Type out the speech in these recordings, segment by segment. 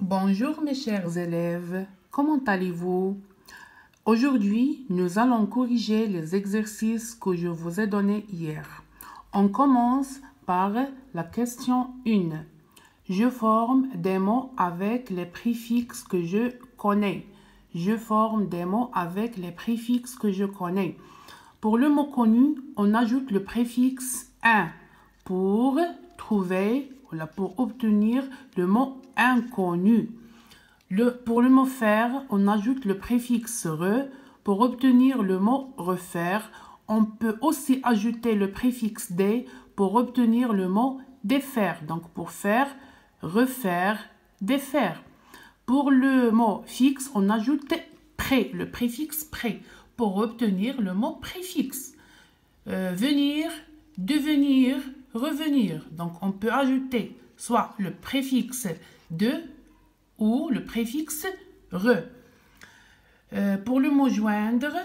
Bonjour mes chers élèves, comment allez-vous? Aujourd'hui, nous allons corriger les exercices que je vous ai donnés hier. On commence par la question 1. Je forme des mots avec les préfixes que je connais. Je forme des mots avec les préfixes que je connais. Pour le mot connu, on ajoute le préfixe un pour trouver, pour obtenir le mot inconnu. Pour le mot faire, on ajoute le préfixe re pour obtenir le mot refaire. On peut aussi ajouter le préfixe des pour obtenir le mot défaire. Donc pour faire, refaire, défaire. Pour le mot fixe, on ajoute près, le préfixe près pour obtenir le mot préfixe. Venir, devenir, revenir. Donc on peut ajouter soit le préfixe de ou le préfixe re. Pour le mot joindre,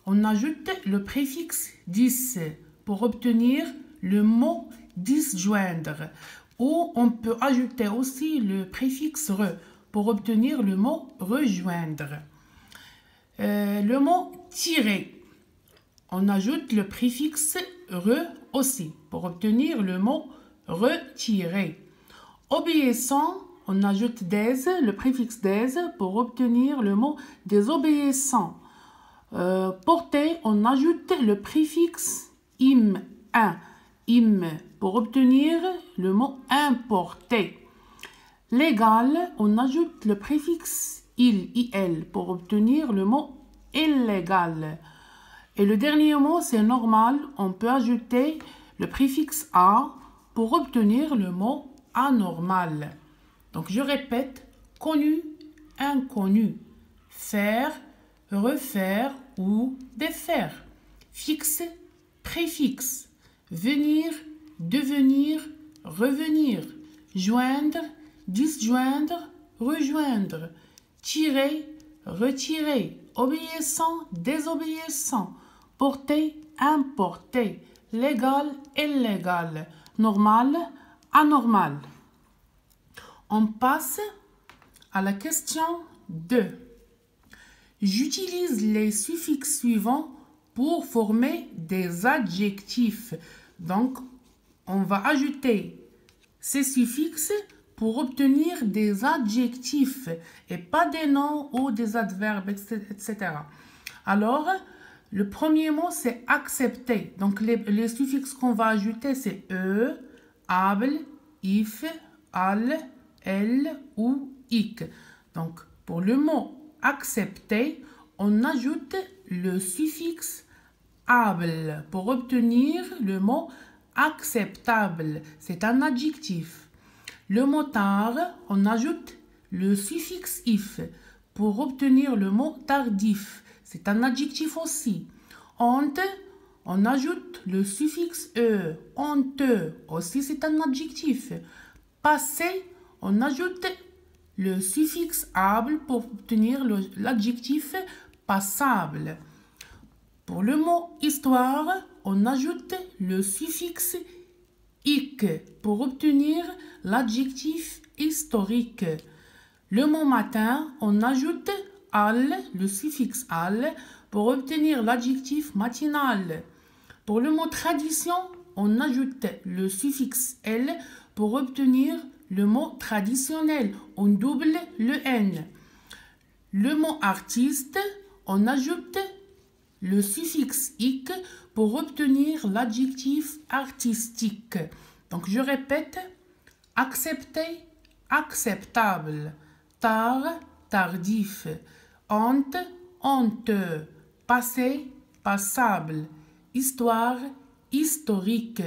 on ajoute le préfixe dis pour obtenir le mot disjoindre. Ou on peut ajouter aussi le préfixe re pour obtenir le mot rejoindre. Le mot tirer, on ajoute le préfixe re aussi pour obtenir le mot retirer. Obéissant, on ajoute des, le préfixe des pour obtenir le mot désobéissant. Porter, on ajoute le préfixe im, pour obtenir le mot importer. Légal, on ajoute le préfixe il pour obtenir le mot illégal. Et le dernier mot, c'est normal, on peut ajouter le préfixe a pour obtenir le mot anormal. Donc je répète, connu, inconnu, faire, refaire ou défaire, fixe, préfixe, venir, devenir, revenir, joindre, disjoindre, rejoindre, tirer, retirer, obéissant, désobéissant, porter, importer, légal, illégal, normal, anormal. On passe à la question 2. J'utilise les suffixes suivants pour former des adjectifs. Donc, on va ajouter ces suffixes pour obtenir des adjectifs et pas des noms ou des adverbes, etc. Alors, le premier mot, c'est accepter. Donc, les suffixes qu'on va ajouter, c'est e, able, if, al, elle ou ik. Donc, pour le mot accepter, on ajoute le suffixe able pour obtenir le mot acceptable. C'est un adjectif. Le mot tard, on ajoute le suffixe if pour obtenir le mot tardif. C'est un adjectif aussi. Honte, on ajoute le suffixe e. Honteux, aussi c'est un adjectif. Passé, on ajoute le suffixe able pour obtenir l'adjectif passable. Pour le mot histoire, on ajoute le suffixe ic pour obtenir l'adjectif historique. Le mot matin, on ajoute al, le suffixe al, pour obtenir l'adjectif matinal. Pour le mot tradition, on ajoute le suffixe l pour obtenir le mot traditionnel. On double le n. Le mot artiste, on ajoute le suffixe ic pour obtenir l'adjectif artistique. Donc je répète, accepter, acceptable, tard, tardif, honte, honteux, passé, passable, histoire, historique,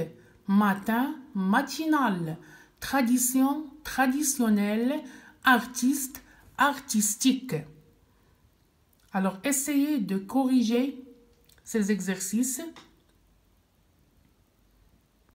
matin, matinal, tradition, traditionnelle, artiste, artistique. Alors essayez de corriger ces exercices